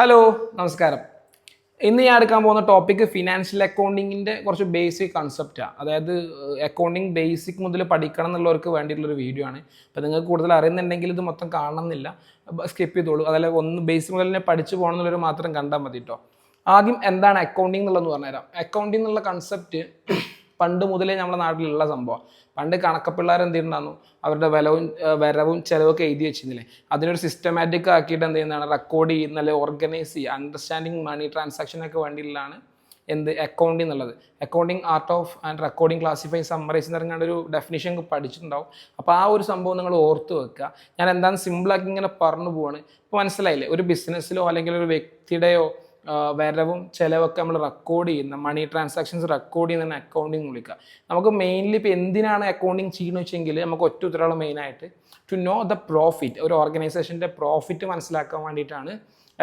Hello നമസ്കാരം. ഇന്ന് ഞാൻ എടുക്കാൻ പോകുന്ന ടോപ്പിക്ക് ഫിനാൻഷ്യൽ അക്കൗണ്ടിങ്ങിൻ്റെ കുറച്ച് ബേസിക് കൺസെപ്റ്റാണ്. അതായത് അക്കൗണ്ടിങ് ബേസിക് മുതൽ പഠിക്കണം എന്നുള്ളവർക്ക് വേണ്ടിയിട്ടുള്ളൊരു വീഡിയോ ആണ്. അപ്പോൾ നിങ്ങൾക്ക് കൂടുതൽ അറിയുന്നുണ്ടെങ്കിൽ ഇത് മൊത്തം കാണണമെന്നില്ല, സ്കിപ്പ് ചെയ്തോളൂ. അതല്ല ഒന്ന് ബേസിക് മുതൽ തന്നെ പഠിച്ചു പോകണം എന്നുള്ളവർ മാത്രം കണ്ടാൽ മതി കേട്ടോ. ആദ്യം എന്താണ് അക്കൗണ്ടിങ് എന്നുള്ളതെന്ന് പറഞ്ഞുതരാം. അക്കൗണ്ടിങ് എന്നുള്ള കൺസെപ്റ്റ് പണ്ട് മുതലേ നമ്മുടെ നാട്ടിലുള്ള സംഭവമാണ്. പണ്ട് കണക്കപ്പിള്ളേർ എന്ത് ചെയ്യുന്നുണ്ടായിരുന്നു, അവരുടെ വരവും ചിലവൊക്കെ എഴുതി വെച്ചിരുന്നില്ലേ, അതിനൊരു സിസ്റ്റമാറ്റിക് ആക്കിയിട്ട് എന്ത് ചെയ്യുന്നതാണ്, റെക്കോർഡ് ചെയ്യുന്ന, അല്ലെങ്കിൽ ഓർഗനൈസ് ചെയ്യുക, അണ്ടർസ്റ്റാൻഡിങ് മണി ട്രാൻസാക്ഷനൊക്കെ വേണ്ടിയിട്ടുള്ളതാണ് അക്കൗണ്ടിങ് എന്നുള്ളത്. Accounting art of and recording classify summarise എന്ന് പറഞ്ഞാൽ ഒരു ഡെഫിനിഷൻ പഠിച്ചിട്ടുണ്ടാവും. അപ്പോൾ ആ ഒരു സംഭവം നിങ്ങൾ ഓർത്ത് വെക്കുക. ഞാൻ എന്താണെന്ന് സിമ്പിളാക്കി ഇങ്ങനെ പറഞ്ഞു പോവാണ്. ഇപ്പോൾ മനസ്സിലായില്ലേ, ഒരു ബിസിനസ്സിലോ അല്ലെങ്കിൽ ഒരു വ്യക്തിയുടെയോ വരവും ചിലവൊക്കെ നമ്മൾ റെക്കോർഡ് ചെയ്യുന്ന, മണി ട്രാൻസാക്ഷൻസ് റെക്കോർഡ് ചെയ്യുന്ന അക്കൗണ്ടിങ് വിളിക്കുക. നമുക്ക് മെയിൻലി ഇപ്പോൾ എന്തിനാണ് അക്കൗണ്ടിങ് ചെയ്യുന്നത് വെച്ചെങ്കിൽ നമുക്ക് ഒറ്റ ഉത്തരവാദിത്തം മെയിനായിട്ട് ടു നോ ദ പ്രോഫിറ്റ്. ഒരു ഓർഗനൈസേഷൻ്റെ പ്രോഫിറ്റ് മനസ്സിലാക്കാൻ വേണ്ടിയിട്ടാണ്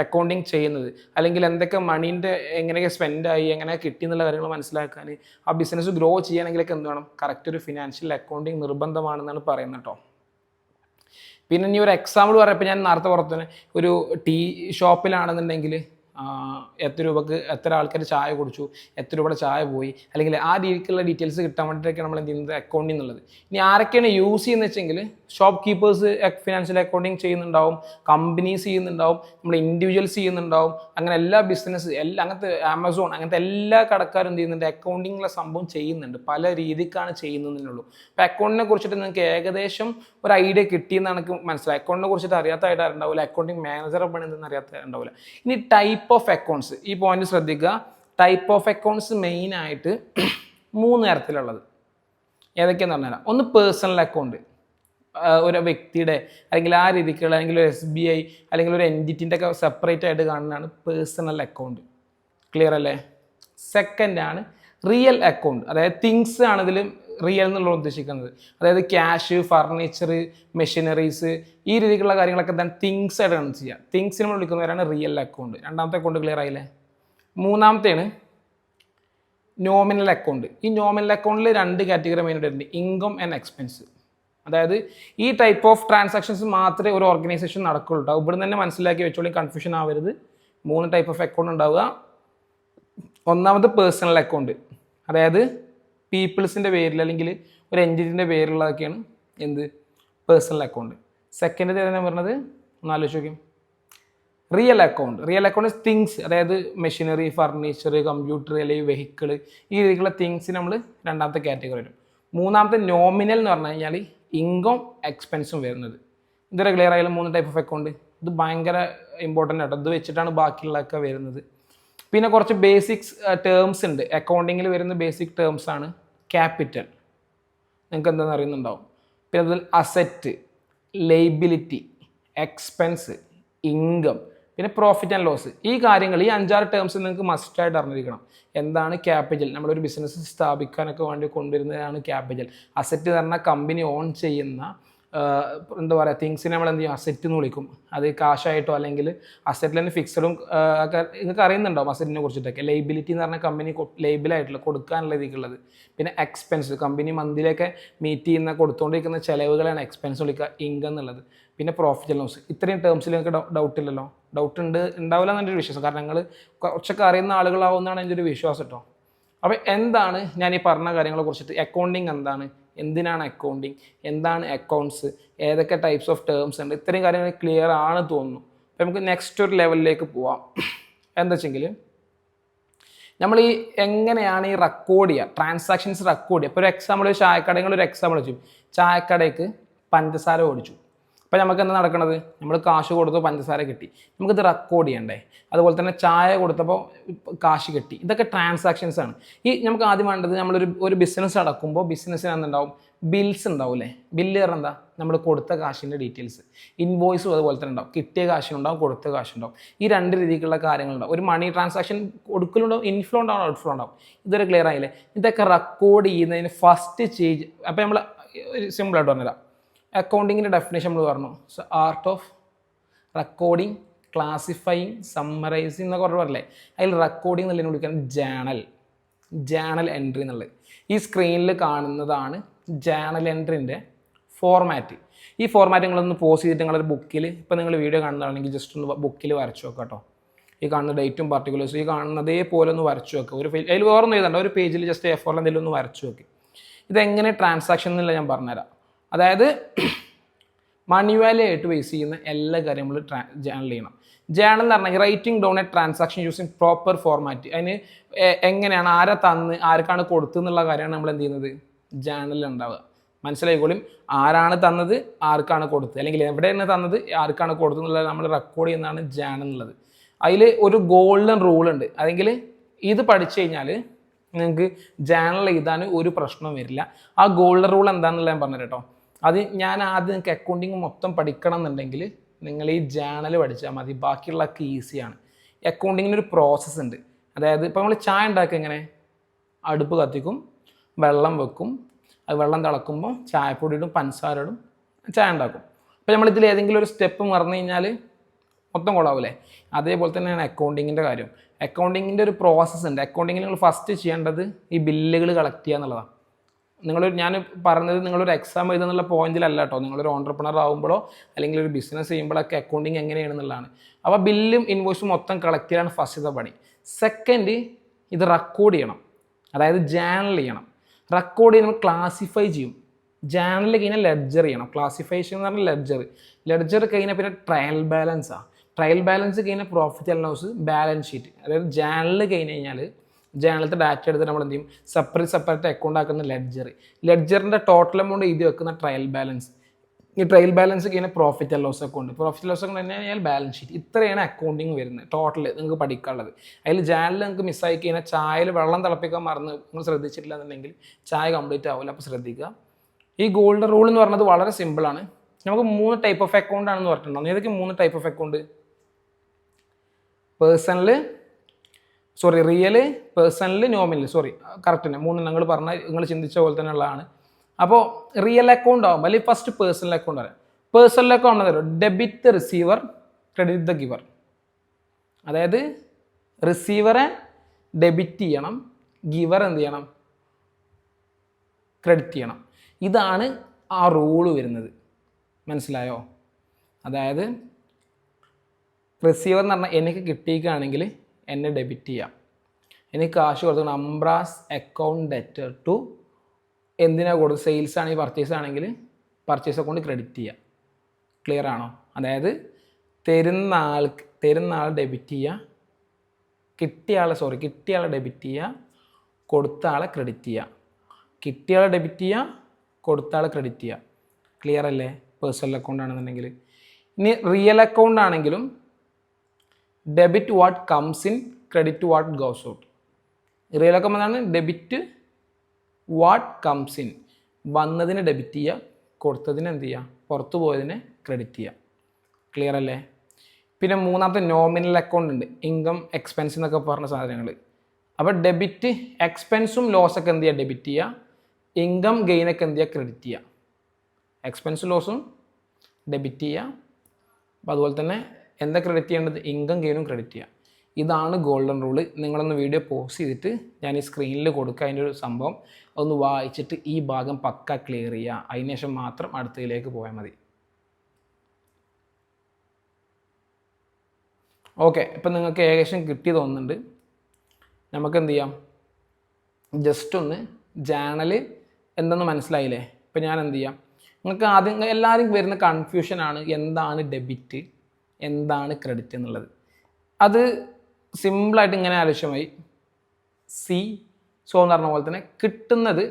അക്കൗണ്ടിങ് ചെയ്യുന്നത്. അല്ലെങ്കിൽ എന്തൊക്കെ മണീൻ്റെ എങ്ങനെയൊക്കെ സ്പെൻഡായി, എങ്ങനെ കിട്ടി എന്നുള്ള കാര്യങ്ങൾ മനസ്സിലാക്കാൻ, ആ ബിസിനസ് ഗ്രോ ചെയ്യണമെങ്കിലൊക്കെ എന്ത് വേണം, കറക്റ്റ് ഒരു ഫിനാൻഷ്യൽ അക്കൗണ്ടിങ് നിർബന്ധമാണെന്നാണ് പറയുന്നത് കേട്ടോ. പിന്നെ ഇനി ഒരു എക്സാമ്പിൾ പറയുമ്പോൾ ഞാൻ നേരത്തെ പുറത്തുതന്നെ ഒരു ടീ ഷോപ്പിലാണെന്നുണ്ടെങ്കിൽ എത്ര രൂപക്ക് എത്ര ആൾക്കാർ ചായ കുടിച്ചു, എത്ര രൂപയുടെ ചായ പോയി, അല്ലെങ്കിൽ ആ രീതിക്കുള്ള ഡീറ്റെയിൽസ് കിട്ടാൻ വേണ്ടിയിട്ടൊക്കെ നമ്മൾ എന്ത് ചെയ്യുന്നത്, അക്കൗണ്ടിങ് എന്നുള്ളത്. ഇനി ആരൊക്കെയാണ് യൂസ് ചെയ്യുന്നത് വെച്ചെങ്കിൽ ഷോപ്പ് കീപ്പേഴ്സ് ഫിനാൻഷ്യൽ അക്കൗണ്ടിങ് ചെയ്യുന്നുണ്ടാവും, കമ്പനീസ് ചെയ്യുന്നുണ്ടാവും, നമ്മൾ ഇൻഡിവിജ്വൽസ് ചെയ്യുന്നുണ്ടാവും. അങ്ങനെ എല്ലാ ബിസിനസ് അങ്ങനത്തെ ആമസോൺ അങ്ങനത്തെ എല്ലാ കടക്കാരും എന്ത് ചെയ്യുന്നുണ്ട്, അക്കൗണ്ടിങ്ങിലെ സംഭവം ചെയ്യുന്നുണ്ട്. പല രീതിക്കാണ് ചെയ്യുന്നതെന്നുള്ളൂ. അപ്പോൾ അക്കൗണ്ടിനെ കുറിച്ചിട്ട് നിങ്ങൾക്ക് ഏകദേശം ഒരു ഐഡിയ കിട്ടിയെന്ന് എനിക്ക് മനസ്സിലായി. അക്കൗണ്ടിനെ കുറിച്ചിട്ട് അറിയാത്തതായിട്ട് ഉണ്ടാവില്ല, അക്കൗണ്ടിങ് മാനേജറെ പണി എന്തെന്ന് അറിയാത്തതായിട്ടുണ്ടാവില്ല. ഇനി ടൈപ്പ് ഓഫ് അക്കൗണ്ട്സ്, ഈ പോയിന്റ് ശ്രദ്ധിക്കുക. ടൈപ്പ് ഓഫ് അക്കൗണ്ട്സ് മെയിനായിട്ട് 3 തരത്തിലുള്ളത്. ഏതൊക്കെയാന്ന് പറഞ്ഞാൽ, ഒന്ന് പേഴ്സണൽ അക്കൗണ്ട്, ഒരു വ്യക്തിയുടെ അല്ലെങ്കിൽ ആ രീതിക്കുള്ള, അല്ലെങ്കിൽ ഒരു SBI അല്ലെങ്കിൽ ഒരു എൻറ്റിറ്റിൻ്റെ ഒക്കെ സെപ്പറേറ്റ് ആയിട്ട് കാണുന്നതാണ് പേഴ്സണൽ അക്കൗണ്ട്. ക്ലിയർ അല്ലേ? സെക്കൻഡ് ആണ് റിയൽ അക്കൗണ്ട്. അതായത് തിങ്സ് ആണ് ഇതിൽ റിയൽ എന്നുള്ള ഉദ്ദേശിക്കുന്നത്. അതായത് ക്യാഷ്, ഫർണിച്ചർ, മെഷീനറീസ്, ഈ രീതിക്കുള്ള കാര്യങ്ങളൊക്കെ എന്താണ്, തിങ്സ് ആയിട്ടാണ് ചെയ്യുക. തിങ്സിനെ നമ്മൾ വിളിക്കുന്നവരാണ് റിയൽ അക്കൗണ്ട്. രണ്ടാമത്തെ അക്കൗണ്ട് ക്ലിയർ ആയില്ലേ? മൂന്നാമത്തെയാണ് നോമിനൽ അക്കൗണ്ട്. ഈ നോമിനൽ അക്കൗണ്ടിൽ 2 കാറ്റഗറി മെയിനായിട്ട് വരുന്നുണ്ട്, ഇൻകം ആൻഡ് എക്സ്പെൻസ്. അതായത് ഈ ടൈപ്പ് ഓഫ് ട്രാൻസാക്ഷൻസ് മാത്രമേ ഒരു ഓർഗനൈസേഷൻ നടക്കുള്ളൂ കേട്ടോ. ഇവിടെ തന്നെ മനസ്സിലാക്കി വെച്ചോളി, കൺഫ്യൂഷൻ ആവരുത്. 3 ടൈപ്പ് ഓഫ് അക്കൗണ്ട് ഉണ്ടാവുക. ഒന്നാമത് പേഴ്സണൽ അക്കൗണ്ട്, അതായത് പീപ്പിൾസിൻ്റെ പേരിൽ അല്ലെങ്കിൽ ഒരു എൻറ്റിറ്റിൻ്റെ പേരിലുള്ളതൊക്കെയാണ് എന്ത്, പേഴ്സണൽ അക്കൗണ്ട്. സെക്കൻഡ് തന്നെ പറഞ്ഞത് ഒന്ന് ആലോചിച്ച് നോക്കും, real account. Real account things, അതായത് മെഷീനറി, ഫർണിച്ചർ, കമ്പ്യൂട്ടർ അല്ലെങ്കിൽ വെഹിക്കിൾ, ഈ രീതിക്കുള്ള തിങ്സ് നമ്മൾ രണ്ടാമത്തെ കാറ്റഗറി വരും. മൂന്നാമത്തെ നോമിനൽ എന്ന് പറഞ്ഞു കഴിഞ്ഞാൽ ഇൻകം എക്സ്പെൻസും വരുന്നത്. ഇതുവരെ ക്ലിയർ ആയാലും 3 ടൈപ്പ് ഓഫ് അക്കൗണ്ട്. ഇത് ഭയങ്കര ഇമ്പോർട്ടൻ്റ് ആട്ടോ. ഇത് വെച്ചിട്ടാണ് ബാക്കിയുള്ളതൊക്കെ വരുന്നത്. പിന്നെ കുറച്ച് ബേസിക്സ് ടേംസ് ഉണ്ട് അക്കൗണ്ടിങ്ങിൽ വരുന്ന. ബേസിക് ടേംസ് ആണ് ക്യാപിറ്റൽ, നിങ്ങൾക്ക് എന്താണെന്ന് അറിയുന്നുണ്ടാവും. പിന്നെ അതിൽ അസറ്റ്, ലൈബിലിറ്റി, എക്സ്പെൻസ്, ഇൻകം, പിന്നെ പ്രോഫിറ്റ് ആൻഡ് ലോസ്. ഈ കാര്യങ്ങൾ, ഈ 5-6 ടേംസ് നിങ്ങൾക്ക് മസ്റ്റായിട്ട് അറിഞ്ഞിരിക്കണം. എന്താണ് ക്യാപിറ്റൽ? നമ്മളൊരു ബിസിനസ് സ്ഥാപിക്കാനൊക്കെ വേണ്ടി കൊണ്ടുവരുന്നതാണ് ക്യാപിറ്റൽ. അസറ്റ് എന്ന് പറഞ്ഞാൽ കമ്പനി ഓൺ ചെയ്യുന്ന എന്താ പറയുക, തിങ്സിനെ നമ്മൾ എന്ത് ചെയ്യും, അസറ്റ് എന്ന് വിളിക്കും. അത് കാശായിട്ടോ അല്ലെങ്കിൽ അസറ്റിൽ തന്നെ ഫിക്സഡും ഒക്കെ നിങ്ങൾക്ക് അറിയുന്നുണ്ടാവും അസറ്റിനെ കുറിച്ചിട്ടൊക്കെ. ലൈബിലിറ്റി എന്ന് പറഞ്ഞാൽ കമ്പനി ലേബിളായിട്ടുള്ള കൊടുക്കാനുള്ള രീതിക്കുള്ളത്. പിന്നെ എക്സ്പെൻസ്, കമ്പനി മന്തിലൊക്കെ മീറ്റ് ചെയ്യുന്ന കൊടുത്തുകൊണ്ടിരിക്കുന്ന ചിലവുകളാണ് എക്സ്പെൻസ് വിളിക്കുക, ഇൻകം എന്നുള്ളത്. പിന്നെ പ്രോഫിറ്റ് ആൻഡ് ലോസ്. ഇത്രയും ടേംസിൽ നിങ്ങൾക്ക് ഡൗട്ട് ഇല്ലല്ലോ? ഡൗട്ട് ഉണ്ടാവില്ല എന്നൊരു വിശ്വാസം. കാരണം ഞങ്ങൾ കുറച്ചൊക്കെ അറിയുന്ന ആളുകളാവുന്നതാണ് എൻ്റെ ഒരു വിശ്വാസം കേട്ടോ. അപ്പോൾ എന്താണ് ഞാൻ ഈ പറഞ്ഞ കാര്യങ്ങളെ കുറിച്ചിട്ട്, അക്കൗണ്ടിങ് എന്താണ്, എന്തിനാണ് അക്കൗണ്ടിങ്, എന്താണ് അക്കൗണ്ട്സ്, ഏതൊക്കെ ടൈപ്സ് ഓഫ് ടേംസ് ഉണ്ട്, ഇത്രയും കാര്യങ്ങൾ ക്ലിയർ ആണ് തോന്നുന്നു. അപ്പോൾ നമുക്ക് നെക്സ്റ്റ് ഒരു ലെവലിലേക്ക് പോവാം. എന്താ വെച്ചെങ്കിൽ നമ്മൾ ഈ എങ്ങനെയാണ് ഈ റെക്കോർഡ് ചെയ്യുക, ട്രാൻസാക്ഷൻസ് റെക്കോർഡ് ചെയ്യുക. ഇപ്പോൾ ഒരു എക്സാമ്പിൾ, ചായക്കടയിൽ ഒരു എക്സാമ്പിൾ വെച്ചു, ചായക്കടയ്ക്ക് പഞ്ചസാര ഓടിച്ചു. അപ്പോൾ നമുക്ക് എന്താ നടക്കുന്നത്, നമ്മൾ കാശ് കൊടുത്തപ്പോൾ പഞ്ചസാര കിട്ടി, നമുക്കിത് റെക്കോർഡ് ചെയ്യണ്ടേ. അതുപോലെ തന്നെ ചായ കൊടുത്തപ്പോൾ കാശ് കിട്ടി. ഇതൊക്കെ ട്രാൻസാക്ഷൻസ് ആണ്. ഈ നമുക്ക് ആദ്യം വേണ്ടത്, നമ്മളൊരു ബിസിനസ് നടക്കുമ്പോൾ ബിസിനസ്സിന് എന്തുണ്ടാവും, ബിൽസ് ഉണ്ടാവും അല്ലേ. ബില്ല് പറഞ്ഞാൽ എന്താ, നമ്മൾ കൊടുത്ത കാശിൻ്റെ ഡീറ്റെയിൽസ്. ഇൻവോയ്സും അതുപോലെ തന്നെ ഉണ്ടാവും, കിട്ടിയ കാശിനുണ്ടാവും, കൊടുത്ത കാശുണ്ടാവും. ഈ 2 രീതിക്കുള്ള കാര്യങ്ങളുണ്ടാവും. ഒരു മണി ട്രാൻസാക്ഷൻ കൊടുക്കലുണ്ടാവും, ഇൻഫ്ലോ ഉണ്ടാവും, ഔട്ട്ഫ്ലോ ഉണ്ടാവും. ഇതൊരു ക്ലിയർ ആയില്ലേ? ഇതൊക്കെ റെക്കോർഡ് ചെയ്യുന്നതിന് ഫസ്റ്റ് സ്റ്റേജ്. അപ്പോൾ നമ്മൾ സിമ്പിളായിട്ട് പറഞ്ഞുതരാം. അക്കൗണ്ടിങ്ങിൻ്റെ ഡെഫിനേഷൻ നമ്മൾ പറഞ്ഞു, art of recording, classifying, summarising എന്നൊക്കെ പറഞ്ഞല്ലേ. അതിൽ റെക്കോർഡിങ് എന്നുള്ളതിനെ വിളിക്കുന്നത് ജേണൽ എൻട്രി എന്നുള്ളത്. ഈ സ്ക്രീനിൽ കാണുന്നതാണ് ജേണൽ എൻട്രിൻ്റെ ഫോർമാറ്റ്. ഈ ഫോർമാറ്റ് നിങ്ങളൊന്ന് പോസ് ചെയ്തിട്ട് നിങ്ങളൊരു ബുക്കിൽ, ഇപ്പോൾ നിങ്ങൾ വീഡിയോ കാണുന്നതാണെങ്കിൽ ജസ്റ്റ് ഒന്ന് ബുക്കിൽ വരച്ചു നോക്കാം കേട്ടോ. ഈ കാണുന്ന ഡേറ്റും പർട്ടിക്കുലേഴ്സും ഈ കാണുന്നതേപോലെ ഒന്ന് വരച്ചു വെക്കുക. അതിൽ വേറൊന്നും എഴുതണ്ട, ഒരു പേജിൽ ജസ്റ്റ് A4 എന്തെങ്കിലും ഒന്ന് വരച്ചു വെക്കുക. ഇതെങ്ങനെ ട്രാൻസാക്ഷൻ എന്നുള്ള ഞാൻ പറഞ്ഞുതരാം. അതായത് മാനുവലായിട്ട് ബേസ് ചെയ്യുന്ന എല്ലാ കാര്യങ്ങളും ജേണൽ ചെയ്യണം. ജേണൽ എന്ന് പറഞ്ഞാൽ writing down A transaction using proper format. അതിന് എങ്ങനെയാണ് ആരെ തന്ന് ആർക്കാണ് കൊടുത്തെന്നുള്ള കാര്യമാണ് നമ്മൾ എന്ത് ചെയ്യുന്നത്, ജേണലിൽ ഉണ്ടാവുക. മനസ്സിലായിക്കോളും, ആരാണ് തന്നത് ആർക്കാണ് കൊടുത്തത്, അല്ലെങ്കിൽ എവിടെയാണ് തന്നത് ആർക്കാണ് കൊടുത്തത് എന്നുള്ളത് നമ്മൾ റെക്കോർഡ് ചെയ്യുന്നതാണ് ജേണൽ എന്നുള്ളത്. അതിൽ ഒരു ഗോൾഡൻ റൂൾ ഉണ്ട്. അല്ലെങ്കിൽ ഇത് പഠിച്ചു കഴിഞ്ഞാൽ നിങ്ങൾക്ക് ജേണൽ എഴുതാൻ ഒരു പ്രശ്നവും വരില്ല. ആ ഗോൾഡൻ റൂൾ എന്താണെന്നുള്ളത് ഞാൻ പറഞ്ഞു കേട്ടോ. അത് ഞാൻ ആദ്യം നിങ്ങൾക്ക് അക്കൗണ്ടിങ് മൊത്തം പഠിക്കണം എന്നുണ്ടെങ്കിൽ നിങ്ങൾ ഈ ജേണൽ പഠിച്ചാൽ മതി, ബാക്കിയുള്ളതൊക്കെ ഈസിയാണ്. അക്കൗണ്ടിങ്ങിനൊരു പ്രോസസ്സ് ഉണ്ട്. അതായത് ഇപ്പോൾ നമ്മൾ ചായ ഉണ്ടാക്കുക എങ്ങനെ, അടുപ്പ് കത്തിക്കും, വെള്ളം വെക്കും, അത് വെള്ളം തിളക്കുമ്പോൾ ചായപ്പൊടി ഇടും, പഞ്ചസാര ഇടും, ചായ ഉണ്ടാക്കും. അപ്പോൾ നമ്മളിതിൽ ഏതെങ്കിലും ഒരു സ്റ്റെപ്പ് മറന്നു കഴിഞ്ഞാൽ മൊത്തം കൊള്ളാവില്ലേ? അതേപോലെ തന്നെയാണ് അക്കൗണ്ടിങ്ങിൻ്റെ കാര്യം. അക്കൗണ്ടിങ്ങിൻ്റെ ഒരു പ്രോസസ്സ് ഉണ്ട്. അക്കൗണ്ടിങ്ങിൽ നിങ്ങൾ ഫസ്റ്റ് ചെയ്യേണ്ടത് ഈ ബില്ലുകൾ കളക്ട് ചെയ്യുക എന്നുള്ളതാണ്. ഞാൻ പറഞ്ഞത് നിങ്ങളൊരു എക്സാം എഴുതുന്നുള്ള പോയിന്റിലല്ല കേട്ടോ. നിങ്ങളൊരു ഓൺട്രപ്രണർ ആകുമ്പോഴോ അല്ലെങ്കിൽ ഒരു ബിസിനസ് ചെയ്യുമ്പോഴൊക്കെ അക്കൗണ്ടിങ് എങ്ങനെയാണെന്നുള്ളതാണ്. അപ്പോൾ ബില്ലും ഇൻവോയ്സും മൊത്തം കളക്ട് ചെയ്യലാണ് ഫസ്റ്റത്തെ പണി. സെക്കൻഡ്, ഇത് റെക്കോർഡ് ചെയ്യണം, അതായത് ജേണൽ ചെയ്യണം. റെക്കോർഡ് ചെയ്യുമ്പോൾ ക്ലാസിഫൈ ചെയ്യും. ജേണൽ കഴിഞ്ഞാൽ ലെഡ്ജർ ചെയ്യണം. ക്ലാസിഫിക്കേഷൻ എന്ന് പറഞ്ഞാൽ ലെഡ്ജർ കഴിഞ്ഞാൽ പിന്നെ ട്രയൽ ബാലൻസാണ്. ട്രയൽ ബാലൻസ് കഴിഞ്ഞാൽ profit and loss, balance sheet. അതായത് ജേണൽ കഴിഞ്ഞ് കഴിഞ്ഞാൽ ജേണലത്തെ ഡാറ്റ എടുത്ത് നമ്മൾ എന്ത് ചെയ്യും, സെപ്പറേറ്റ് അക്കൗണ്ട് ആക്കുന്ന ലെഡ്ജറിൻ്റെ ടോട്ടൽ എമൗണ്ട് എഴുതി വെക്കുന്ന ട്രയൽ ബാലൻസ്. ഈ ട്രയൽ ബാലൻസ് കഴിഞ്ഞാൽ profit and loss account, profit loss account തന്നെ കഴിഞ്ഞാൽ ബാലൻസ് ഷീറ്റ്. ഇത്രയാണ് അക്കൗണ്ടിങ് വരുന്നത് ടോട്ടൽ നിങ്ങൾക്ക് പഠിക്കാനുള്ളത്. അതിൽ ജേണൽ നിങ്ങൾക്ക് മിസ്സായി കഴിഞ്ഞാൽ ചായയിൽ വെള്ളം തിളപ്പിക്കാൻ മറന്ന് നിങ്ങൾ ശ്രദ്ധിച്ചിട്ടില്ല എന്നുണ്ടെങ്കിൽ ചായ കംപ്ലീറ്റ് ആവില്ല. അപ്പോൾ ശ്രദ്ധിക്കുക. ഈ ഗോൾഡൻ റൂൾ എന്ന് പറയുന്നത് വളരെ സിമ്പിളാണ്. നമുക്ക് 3 ടൈപ്പ് ഓഫ് അക്കൗണ്ട് ആണെന്ന് പറഞ്ഞിട്ടുണ്ടാകും. ഏതൊക്കെ 3 type of account? Real, personal, nominal. Correct തന്നെ 3 നിങ്ങൾ പറഞ്ഞ നിങ്ങൾ ചിന്തിച്ച പോലെ തന്നെ ഉള്ളതാണ്. അപ്പോൾ റിയൽ അക്കൗണ്ട് ആകുമ്പോൾ അല്ലെങ്കിൽ ഫസ്റ്റ് പേഴ്സണൽ അക്കൗണ്ട് പറയാം. പേഴ്സണൽ അക്കൗണ്ട് തരും debit the receiver, credit the giver. അതായത് റിസീവറെ ഡെബിറ്റ് ചെയ്യണം, ഗിവർ എന്ത് ചെയ്യണം, ക്രെഡിറ്റ് ചെയ്യണം. ഇതാണ് ആ റൂള് വരുന്നത്. മനസ്സിലായോ? അതായത് റിസീവർ എന്ന് പറഞ്ഞാൽ എനിക്ക് കിട്ടിയിരിക്കുകയാണെങ്കിൽ എന്നെ ഡെബിറ്റ് ചെയ്യാം. എനിക്ക് കാശ് കൊടുക്കണം. അംബ്രാസ് അക്കൗണ്ട് ഡെറ്റർ ടു എന്തിനാ കൊടുത്ത്, സെയിൽസ് ആണെങ്കിൽ പർച്ചേസ് ആണെങ്കിൽ പർച്ചേസ് അക്കൗണ്ട് ക്രെഡിറ്റ് ചെയ്യുക. ക്ലിയർ ആണോ? അതായത് തരുന്ന ആൾ ഡെബിറ്റ് ചെയ്യുക, കിട്ടിയ ആളെ ഡെബിറ്റ് ചെയ്യുക, കൊടുത്ത ആളെ ക്രെഡിറ്റ് ചെയ്യുക. കിട്ടിയ ആളെ ഡെബിറ്റ് ചെയ്യുക, കൊടുത്ത ആളെ ക്രെഡിറ്റ് ചെയ്യുക. ക്ലിയർ അല്ലേ? പേഴ്സണൽ അക്കൗണ്ട് ആണെന്നുണ്ടെങ്കിൽ. ഇനി റിയൽ അക്കൗണ്ട് ആണെങ്കിലും debit what comes in, credit what goes out. Real account ആണ് ഡെബിറ്റ് വാട്ട് കംസ് ഇൻ, വന്നതിനെ ഡെബിറ്റ് ചെയ്യുക, കൊടുത്തതിന് എന്ത് ചെയ്യുക, പുറത്തു പോയതിനെ ക്രെഡിറ്റ് ചെയ്യുക. ക്ലിയർ അല്ലേ? പിന്നെ മൂന്നാമത്തെ നോമിനൽ അക്കൗണ്ട് ഉണ്ട്, ഇൻകം എക്സ്പെൻസ് എന്നൊക്കെ പറഞ്ഞ സാധനങ്ങൾ. അപ്പോൾ ഡെബിറ്റ് എക്സ്പെൻസും ലോസൊക്കെ എന്ത് ചെയ്യുക, ഡെബിറ്റ് ചെയ്യുക, ഇൻകം ഗെയിനൊക്കെ എന്ത് ചെയ്യുക, ക്രെഡിറ്റ് ചെയ്യുക. എക്സ്പെൻസും ലോസും ഡെബിറ്റ് ചെയ്യുക. അപ്പോൾ അതുപോലെ തന്നെ എന്താ ക്രെഡിറ്റ് ചെയ്യേണ്ടത്, ഇൻകം ഗെയിനും ക്രെഡിറ്റ് ചെയ്യുക. ഇതാണ് ഗോൾഡൻ റൂള്. നിങ്ങളൊന്ന് വീഡിയോ പോസ് ചെയ്തിട്ട് ഞാൻ ഈ സ്ക്രീനിൽ കൊടുക്കുക അതിൻ്റെ ഒരു സംഭവം ഒന്ന് വായിച്ചിട്ട് ഈ ഭാഗം പക്ക ക്ലിയർ ചെയ്യുക. അതിനുശേഷം മാത്രം അടുത്തതിലേക്ക് പോയാൽ മതി. ഓക്കെ, ഇപ്പം നിങ്ങൾക്ക് ഏകദേശം കിട്ടി തോന്നുന്നുണ്ട്. നമുക്ക് എന്ത് ചെയ്യാം, ജസ്റ്റ് ഒന്ന് ജേണൽ എന്തെന്ന് മനസ്സിലായില്ലേ? ഇപ്പം ഞാൻ എന്ത് ചെയ്യാം, നിങ്ങൾക്ക് ആദ്യം എല്ലാവരും വരുന്ന കൺഫ്യൂഷനാണ് എന്താണ് ഡെബിറ്റ്, എന്താണ് ക്രെഡിറ്റ് എന്നുള്ളത്. അത് സിമ്പിളായിട്ട് ഇങ്ങനെ ആലോചിച്ചാൽ സോ എന്ന് പറഞ്ഞ പോലെ തന്നെ കിട്ടുന്നത്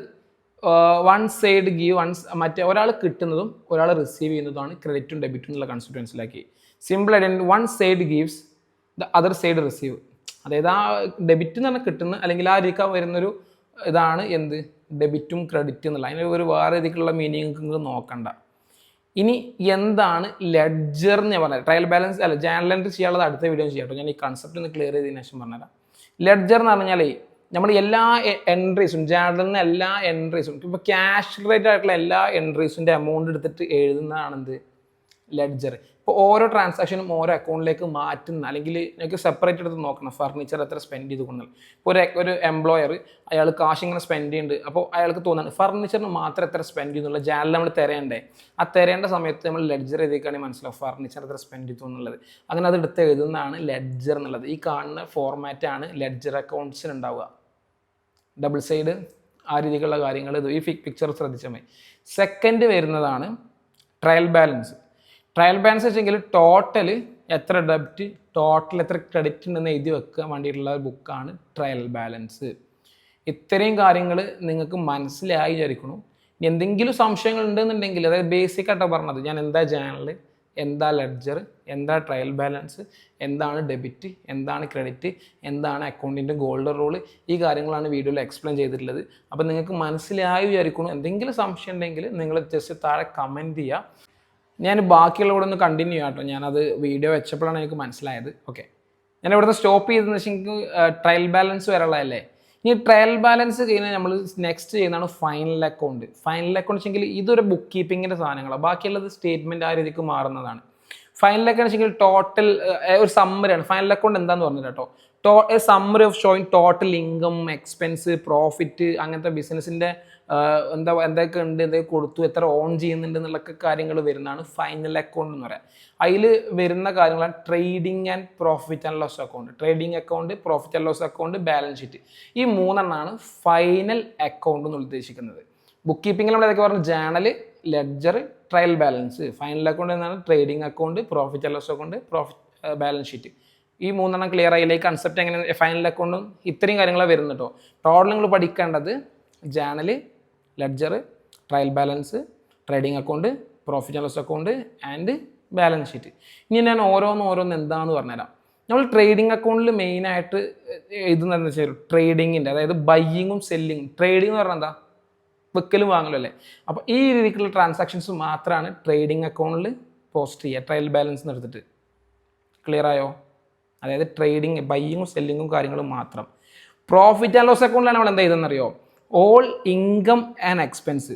വൺ സൈഡ് ഗീവ്, മറ്റേ ഒരാൾ കിട്ടുന്നതും ഒരാൾ റിസീവ് ചെയ്യുന്നതുമാണ് ക്രെഡിറ്റും ഡെബിറ്റും എന്നുള്ള കൺസെപ്റ്റ് മനസ്സിലാക്കി. സിമ്പിളായിട്ട് one side gives the other side receive. അതായത് ആ ഡെബിറ്റ് എന്ന് പറഞ്ഞാൽ കിട്ടുന്ന അല്ലെങ്കിൽ ആ രീതിക്കാൻ വരുന്നൊരു ഇതാണ് എന്ത്, ഡെബിറ്റും ക്രെഡിറ്റ് എന്നുള്ള. അതിന് ഒരു വേറെ രീതിക്കുള്ള മീനിങ് നിങ്ങൾക്ക് നോക്കണ്ട. ഇനി എന്താണ് ലെഡ്ജർ എന്ന് ഞാൻ പറഞ്ഞത്, ട്രയൽ ബാലൻസ് അല്ല ജേണൽ എൻട്രി ചെയ്യാനുള്ളത് അടുത്ത വീഡിയോ ചെയ്യാം കേട്ടോ. ഞാൻ ഈ കൺസെപ്റ്റ് ഒന്ന് ക്ലിയർ ചെയ്തതിനു ശേഷം പറഞ്ഞുതരാം. ലെഡ്ജർ എന്ന് പറഞ്ഞാൽ നമ്മൾ എല്ലാ എൻട്രീസും ജേണലിൽ നിന്ന് എല്ലാ എൻട്രീസും ഇപ്പോൾ ക്യാഷ് റിലേറ്റഡ് ആയിട്ടുള്ള എല്ലാ എൻട്രീസിൻ്റെ എമൗണ്ട് എടുത്തിട്ട് എഴുതുന്നതാണ് എന്ത്, ലെഡ്ജർ. ഇപ്പോൾ ഓരോ ട്രാൻസാക്ഷനും ഓരോ അക്കൗണ്ടിലേക്ക് മാറ്റുന്ന, അല്ലെങ്കിൽ നിങ്ങൾക്ക് സെപ്പറേറ്റ് എടുത്ത് നോക്കണം ഫർണിച്ചർ എത്ര സ്പെൻഡ് ചെയ്ത് കൊണ്ടുള്ളത്. ഇപ്പോൾ ഒരു എംപ്ലോയർ അയാൾ കാശ് ഇങ്ങനെ സ്പെൻഡ് ചെയ്യുന്നുണ്ട്, അപ്പോൾ അയാൾക്ക് തോന്നുന്നത് ഫർണിച്ചറിന് മാത്രം എത്ര സ്പെൻഡ് ചെയ്യുന്നുള്ള ജാനൽ നമ്മൾ തിരയണ്ടേ. ആ തിരയേണ്ട സമയത്ത് നമ്മൾ ലെഡ്ജർ എഴുതിക്കാണെങ്കിൽ മനസ്സിലാവും ഫർണിച്ചർ എത്ര സ്പെൻഡ് ചെയ്തു എന്നുള്ളത്. അങ്ങനെ അത് എടുത്ത് എഴുതുന്നതാണ് ലെഡ്ജർ എന്നുള്ളത്. ഈ കാണുന്ന ഫോർമാറ്റാണ് ലെഡ്ജർ അക്കൗണ്ട്സിന് ഉണ്ടാവുക. ഡബിൾ സൈഡ് ആ രീതിയിലുള്ള കാര്യങ്ങൾ ഈ പിക്ചർ ശ്രദ്ധിച്ചാൽ മതി. സെക്കൻഡ് വരുന്നതാണ് ട്രയൽ ബാലൻസ്. ട്രയൽ ബാലൻസ് വെച്ചെങ്കിൽ ടോട്ടൽ എത്ര ഡെബിറ്റ് ടോട്ടൽ എത്ര ക്രെഡിറ്റ് ഉണ്ടെന്ന് എഴുതി വെക്കാൻ വേണ്ടിയിട്ടുള്ള ബുക്കാണ് ട്രയൽ ബാലൻസ്. ഇത്രയും കാര്യങ്ങൾ നിങ്ങൾക്ക് മനസ്സിലായി വിചാരിക്കണം. എന്തെങ്കിലും സംശയങ്ങൾ ഉണ്ടെന്നുണ്ടെങ്കിൽ, അതായത് ബേസിക് ആയിട്ടാണ് പറഞ്ഞത്, ഞാൻ എന്താ ജേണൽ, എന്താ ലെഡ്ജർ, എന്താ ട്രയൽ ബാലൻസ്, എന്താണ് ഡെബിറ്റ്, എന്താണ് ക്രെഡിറ്റ്, എന്താണ് അക്കൗണ്ടിൻ്റെ ഗോൾഡൻ റൂൾ, ഈ കാര്യങ്ങളാണ് വീഡിയോയിൽ എക്സ്പ്ലെയിൻ ചെയ്തിട്ടുള്ളത്. അപ്പോൾ നിങ്ങൾക്ക് മനസ്സിലായി വിചാരിക്കണം. എന്തെങ്കിലും സംശയം ഉണ്ടെങ്കിൽ നിങ്ങൾ ജസ്റ്റ് താഴെ കമൻറ്റ് ചെയ്യുക. ഞാൻ ബാക്കിയുള്ള കൂടെ ഒന്ന് കണ്ടിന്യൂ ചെയ്യാം കേട്ടോ. ഞാനത് വീഡിയോ വെച്ചപ്പോഴാണ് എനിക്ക് മനസ്സിലായത്. ഓക്കെ, ഞാൻ ഇവിടുന്ന് സ്റ്റോപ്പ് ചെയ്തെന്ന് വെച്ചെങ്കിൽ ട്രയൽ ബാലൻസ് വരെയുള്ളതല്ലേ. ഇനി ട്രയൽ ബാലൻസ് കഴിഞ്ഞാൽ നമ്മൾ നെക്സ്റ്റ് ചെയ്യുന്നതാണ് ഫൈനൽ അക്കൗണ്ട്. ഫൈനൽ അക്കൗണ്ട് വെച്ചെങ്കിൽ ഇതൊരു ബുക്ക് കീപ്പിങ്ങിൻ്റെ സാധനങ്ങളാണ്. ബാക്കിയുള്ളത് സ്റ്റേറ്റ്മെൻറ്റ് ആ രീതിക്ക് മാറുന്നതാണ്. ഫൈനൽ അക്കൗണ്ട് വെച്ചെങ്കിൽ ടോട്ടൽ ഒരു സമ്മറിയാണ്. ഫൈനൽ അക്കൗണ്ട് എന്താന്ന് പറഞ്ഞില്ല കേട്ടോ. Summary of showing total income, expense, profit, അങ്ങനത്തെ ബിസിനസ്സിൻ്റെ എന്തൊക്കെ ഉണ്ട്, എന്തൊക്കെ കൊടുത്തു, എത്ര ഓൺ ചെയ്യുന്നുണ്ട് എന്നുള്ളൊക്കെ കാര്യങ്ങൾ വരുന്നതാണ് ഫൈനൽ അക്കൗണ്ട് എന്ന് പറയാം. അതിൽ വരുന്ന കാര്യങ്ങളാണ് trading and profit and loss account. Trading account, profit and loss account, balance sheet. ഈ മൂന്നെണ്ണമാണ് ഫൈനൽ അക്കൗണ്ട് എന്ന് ഉദ്ദേശിക്കുന്നത്. ബുക്ക് കീപ്പിങ്ങിൽ നമ്മൾ ഏതൊക്കെ പറഞ്ഞു? Journal, ledger, trial balance. Final account എന്നാണ് trading account, profit and loss account, balance sheet. ഈ മൂന്നെണ്ണം ക്ലിയർ ആയില്ലേ? കൺസെപ്റ്റ് എങ്ങനെ ഫൈനൽ അക്കൗണ്ടും ഇത്രയും കാര്യങ്ങളാണ് വരുന്നത് കേട്ടോ. ടോട്ടൽ നിങ്ങൾ പഠിക്കേണ്ടത് journal, ledger, trial balance, trading account, profit and loss account and balance sheet. ഇനി ഞാൻ ഓരോന്ന് എന്താണെന്ന് പറഞ്ഞുതരാം. നമ്മൾ ട്രേഡിംഗ് അക്കൗണ്ടിൽ മെയിനായിട്ട് എഴുതുന്നതെന്ന് വെച്ചാൽ ട്രേഡിങ്ങിൻ്റെ, അതായത് ബയ്യിങ്ങും സെല്ലിങ്ങും. ട്രേഡിംഗ് എന്ന് പറഞ്ഞാൽ എന്താ? വെക്കലും വാങ്ങലും അല്ലേ. അപ്പോൾ ഈ രീതിക്കുള്ള ട്രാൻസാക്ഷൻസ് മാത്രമാണ് ട്രേഡിംഗ് അക്കൗണ്ടിൽ പോസ്റ്റ് ചെയ്യുക, ട്രയൽ ബാലൻസ് എടുത്തിട്ട്. ക്ലിയർ ആയോ? അതായത് ട്രേഡിങ്, ബയ്യിങ്ങും സെല്ലിങ്ങും കാര്യങ്ങളും മാത്രം. പ്രോഫിറ്റ് ആൻഡ് ലോസ് അക്കൗണ്ടിലാണ് നമ്മൾ എന്താ ചെയ്തെന്നറിയോ? All income and expense.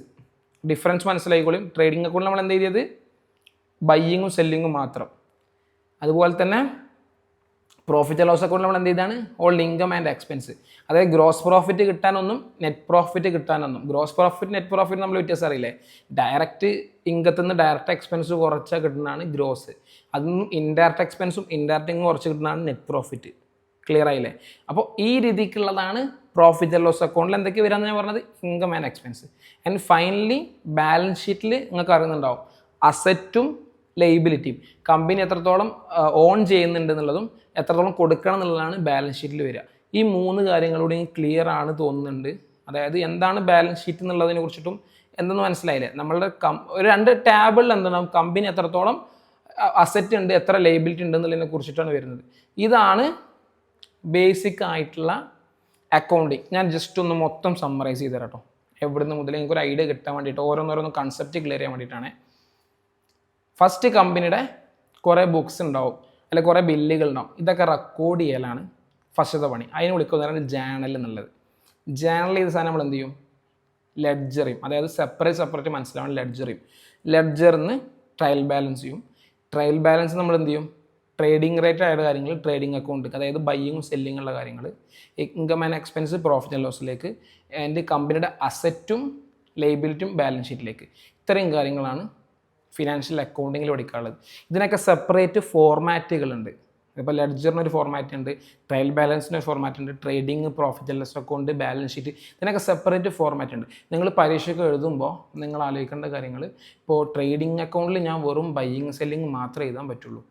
Difference മനസ്സിലായിക്കോളും. ട്രേഡിംഗ് അക്കൗണ്ടിൽ നമ്മൾ എന്താ ചെയ്തത്? ബയ്യിങ്ങും സെല്ലിങ്ങും മാത്രം. അതുപോലെ തന്നെ പ്രോഫിറ്റ് ആൻഡ് ലോസ് അക്കൗണ്ടിൽ നമ്മൾ എന്ത് ചെയ്താണ്? All income and expense. അതായത് ഗ്രോസ് പ്രോഫിറ്റ് കിട്ടാനൊന്നും നെറ്റ് പ്രോഫിറ്റ് കിട്ടാനൊന്നും. ഗ്രോസ് പ്രോഫിറ്റ്, നെറ്റ് പ്രോഫിറ്റ് നമ്മൾ വ്യത്യാസം അറിയില്ലേ? ഡയറക്റ്റ് ഇൻകത്തിൽ നിന്ന് ഡയറക്റ്റ് എക്സ്പെൻസ് കുറച്ചാൽ കിട്ടുന്നതാണ് ഗ്രോസ്. അതൊന്നും ഇൻഡയറക്റ്റ് എക്സ്പെൻസും ഇൻഡയറക്റ്റ് ഇൻകം കുറച്ച് കിട്ടുന്നതാണ് നെറ്റ് പ്രോഫിറ്റ്. ക്ലിയർ ആയില്ലേ? അപ്പോൾ ഈ രീതിക്കുള്ളതാണ് പ്രോഫിറ്റ് ആൻഡ് ലോസ് അക്കൗണ്ടിൽ എന്തൊക്കെ വരാമെന്ന് ഞാൻ പറഞ്ഞത്? Income and expense. And finally balance ഷീറ്റിൽ നിങ്ങൾക്ക് അറിയുന്നുണ്ടാവും അസറ്റും ലയബിലിറ്റിയും. കമ്പനി എത്രത്തോളം ഓൺ ചെയ്യുന്നുണ്ട് എന്നുള്ളതും എത്രത്തോളം കൊടുക്കണം എന്നുള്ളതാണ് ബാലൻസ് ഷീറ്റിൽ വരിക. ഈ മൂന്ന് കാര്യങ്ങളൂടെ ക്ലിയർ ആണ് തോന്നുന്നുണ്ട്. അതായത് എന്താണ് ബാലൻസ് ഷീറ്റ് എന്നുള്ളതിനെ കുറിച്ചിട്ടും എന്തെന്ന് മനസ്സിലായില്ലേ? നമ്മളുടെ ഒരു 2 ടാബിളിൽ എന്താണ് കമ്പനി എത്രത്തോളം അസറ്റ് ഉണ്ട്, എത്ര ലയബിലിറ്റി ഉണ്ട് എന്നുള്ളതിനെ കുറിച്ചിട്ടാണ് വരുന്നത്. ഇതാണ് ബേസിക് ആയിട്ടുള്ള അക്കൗണ്ടിങ്. ഞാൻ ജസ്റ്റ് ഒന്ന് മൊത്തം സമ്മറൈസ് ചെയ്ത് തരാം കേട്ടോ. എവിടുന്ന് മുതൽ നിങ്ങൾക്ക് ഒരു ഐഡിയ കിട്ടാൻ വേണ്ടിയിട്ട്, ഓരോന്നോരോന്ന് കൺസെപ്റ്റ് ക്ലിയർ ചെയ്യാൻ വേണ്ടിയിട്ടാണ്. ഫസ്റ്റ് കമ്പനിയുടെ കുറേ ബുക്സ് ഉണ്ടാവും, അല്ലെങ്കിൽ കുറേ ബില്ലുകൾ ഉണ്ടാവും. ഇതൊക്കെ റെക്കോർഡ് ചെയ്യലാണ് ഫസ്റ്റത്തെ പണി. അതിന് വിളിക്കുന്നതാണ് ജേണൽ എന്നുള്ളത്. ജേണൽ ചെയ്ത സാധനം നമ്മൾ എന്ത് ചെയ്യും? ലെഡ്ജറിയും. അതായത് സെപ്പറേറ്റ് മനസ്സിലാവണം. ലെഡ്ജറിന്ന് ട്രയൽ ബാലൻസ് ചെയ്യും. ട്രയൽ ബാലൻസ് നമ്മൾ എന്ത് ചെയ്യും? ട്രേഡിംഗ് റേറ്റ് ആയ കാര്യങ്ങൾ ട്രേഡിംഗ് അക്കൗണ്ട്, അതായത് ബയ്യിങ്ങും സെല്ലിങ്ങും ഉള്ള കാര്യങ്ങൾ, income and expense profit and ലോസിലേക്ക്, ആൻഡ് കമ്പനിയുടെ അസറ്റും ലയബിലിറ്റിയും ബാലൻസ് ഷീറ്റിലേക്ക്. ഇത്രയും കാര്യങ്ങളാണ് ഫിനാൻഷ്യൽ അക്കൗണ്ടിങ്ങിൽ പഠിക്കാനുള്ളത്. ഇതിനൊക്കെ സെപ്പറേറ്റ് ഫോർമാറ്റുകളുണ്ട്. ഇപ്പോൾ ലെഡ്ജറിനൊരു ഫോർമാറ്റ് ഉണ്ട്, ട്രയൽ ബാലൻസിനൊരു ഫോർമാറ്റ് ഉണ്ട്, trading, profit and loss account, balance sheet, ഇതിനൊക്കെ സെപ്പറേറ്റ് ഫോർമാറ്റ് ഉണ്ട്. നിങ്ങൾ പരീക്ഷയ്ക്ക് എഴുതുമ്പോൾ നിങ്ങൾ ആലോചിക്കേണ്ട കാര്യങ്ങൾ, ഇപ്പോൾ ട്രേഡിംഗ് അക്കൗണ്ടിൽ ഞാൻ വെറും ബയ്യിങ് സെല്ലിങ് മാത്രമേ എഴുതാൻ പറ്റുള്ളൂ.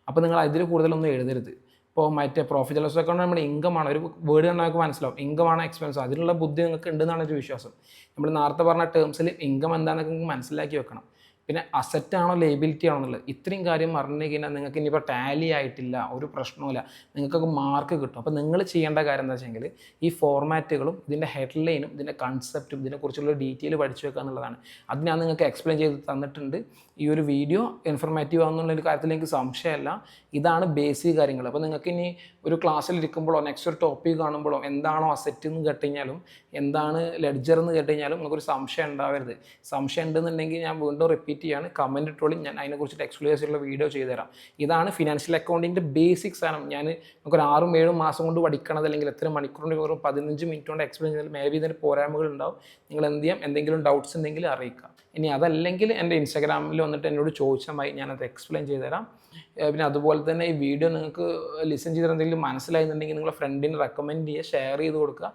അപ്പോൾ നിങ്ങൾ അതിൽ കൂടുതലൊന്നും എഴുതരുത്. ഇപ്പോൾ മറ്റേ പ്രോഫിറ്റ് ആൻഡ് ലോസ് അക്കൗണ്ട് നമ്മുടെ ഇൻകമാണ്. ഒരു വേർഡ് കണ്ടാൽ നമുക്ക് മനസ്സിലാവും, ഇൻകമാണ് എക്സ്പെൻസ്. അതിനുള്ള ബുദ്ധി നിങ്ങൾക്ക് ഉണ്ടെന്നാണ് ഒരു വിശ്വാസം. നമ്മൾ നേരത്തെ പറഞ്ഞ ടേംസിൽ ഇൻകം എന്താണെന്നൊക്കെ നിങ്ങൾക്ക് മനസ്സിലാക്കി വെക്കണം. പിന്നെ അസറ്റാണോ ലയബിലിറ്റി ആണോ എന്നുള്ളത്, ഇത്രയും കാര്യം അറിഞ്ഞു കഴിഞ്ഞാൽ നിങ്ങൾക്ക് ഇനിയിപ്പോൾ ടാലി ആയിട്ടില്ല, ഒരു പ്രശ്നവുമില്ല, നിങ്ങൾക്കൊക്കെ മാർക്ക് കിട്ടും. അപ്പോൾ നിങ്ങൾ ചെയ്യേണ്ട കാര്യം എന്താ വെച്ചെങ്കിൽ ഈ ഫോർമാറ്റുകളും ഇതിൻ്റെ ഹെഡ്ലൈനും ഇതിൻ്റെ കൺസെപ്റ്റും ഇതിനെക്കുറിച്ചുള്ള ഡീറ്റെയിൽ പഠിച്ചു വെക്കുക എന്നുള്ളതാണ്. അത് ഞാൻ നിങ്ങൾക്ക് എക്സ്പ്ലെയിൻ ചെയ്ത് തന്നിട്ടുണ്ട്. ഈ ഒരു വീഡിയോ ഇൻഫർമേറ്റീവ് ആണെന്നുള്ളൊരു കാര്യത്തിൽ എനിക്ക് സംശയമല്ല. ഇതാണ് ബേസിക് കാര്യങ്ങൾ. അപ്പോൾ നിങ്ങൾക്ക് ഇനി ഒരു ക്ലാസ്സിലിരിക്കുമ്പോഴോ നെക്സ്റ്റ് ഒരു ടോപ്പിക് കാണുമ്പോഴോ എന്താണോ അസറ്റ് എന്ന് കേട്ടുകഴിഞ്ഞാലും എന്താണ് ലെഡ്ജർ എന്ന് കേട്ടുകഴിഞ്ഞാലും നിങ്ങൾക്കൊരു സംശയം ഉണ്ടാവരുത്. സംശയം ഉണ്ടെന്നുണ്ടെങ്കിൽ ഞാൻ വീണ്ടും റിപ്പീറ്റ് റിപ്പീറ്റ് ചെയ്യാണ്, കമൻറ്റ് ഇട്ടോളി, ഞാൻ അതിനെക്കുറിച്ചിട്ട് എക്സ്പ്ലെയിൻ ചെയ്തിട്ടുള്ള വീഡിയോ ചെയ്തുതരാം. ഇതാണ് ഫിനാൻഷ്യൽ അക്കൗണ്ടിൻ്റെ ബേസിക് സാധനം. ഞാൻ നമുക്കൊരു 6-7 മാസം കൊണ്ട് പഠിക്കണത് അല്ലെങ്കിൽ എത്ര മണിക്കൂറിൻ്റെ വെറും 15 മിനിറ്റ് കൊണ്ട് എക്സ്പ്ലെയിൻ ചെയ്താൽ മേ ബി ഇതിൻ്റെ പോരായ്മകൾ ഉണ്ടാവും. നിങ്ങൾ എന്ത് ചെയ്യാം, എന്തെങ്കിലും ഡൗട്ട്സ് ഉണ്ടെങ്കിൽ അറിയിക്കാം. ഇനി അതല്ലെങ്കിൽ എൻ്റെ ഇൻസ്റ്റാഗ്രാമിൽ വന്നിട്ട് എന്നോട് ചോദിച്ചാൽ മതി, ഞാനത് എക്സ്പ്ലെയിൻ ചെയ്തുതരാം. പിന്നെ അതുപോലെ തന്നെ ഈ വീഡിയോ നിങ്ങൾക്ക് ലിസൺ ചെയ്തിട്ട് എന്തെങ്കിലും മനസ്സിലായിരുന്നുണ്ടെങ്കിൽ നിങ്ങളുടെ ഫ്രണ്ടിന് റെക്കമെൻഡ് ചെയ്യുക, ഷെയർ ചെയ്ത് കൊടുക്കുക.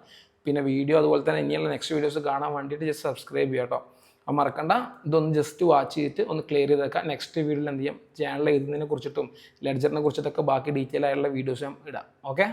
പിന്നെ വീഡിയോ അതുപോലെ തന്നെ ഇനിയുള്ള നെക്സ്റ്റ് വീഡിയോസ് കാണാൻ വേണ്ടിയിട്ട് ജസ്റ്റ് സബ്സ്ക്രൈബ് ചെയ്യുക കേട്ടോ. അപ്പോൾ മറക്കണ്ട, ഇതൊന്ന് ജസ്റ്റ് വാച്ച് ചെയ്തിട്ട് ഒന്ന് ക്ലിയർ ചെയ്ത് വെക്കാം. നെക്സ്റ്റ് വീഡിയോയിൽ എന്ത് ചെയ്യാം, ചാനൽ എഴുതുന്നതിനെ കുറിച്ചിട്ടും ലെഡ്ജറിനെ കുറിച്ചിട്ടൊക്കെ ബാക്കി ഡീറ്റെയിൽ ആയിട്ടുള്ള വീഡിയോസ് ഞാൻ ഇടാം. ഓക്കെ.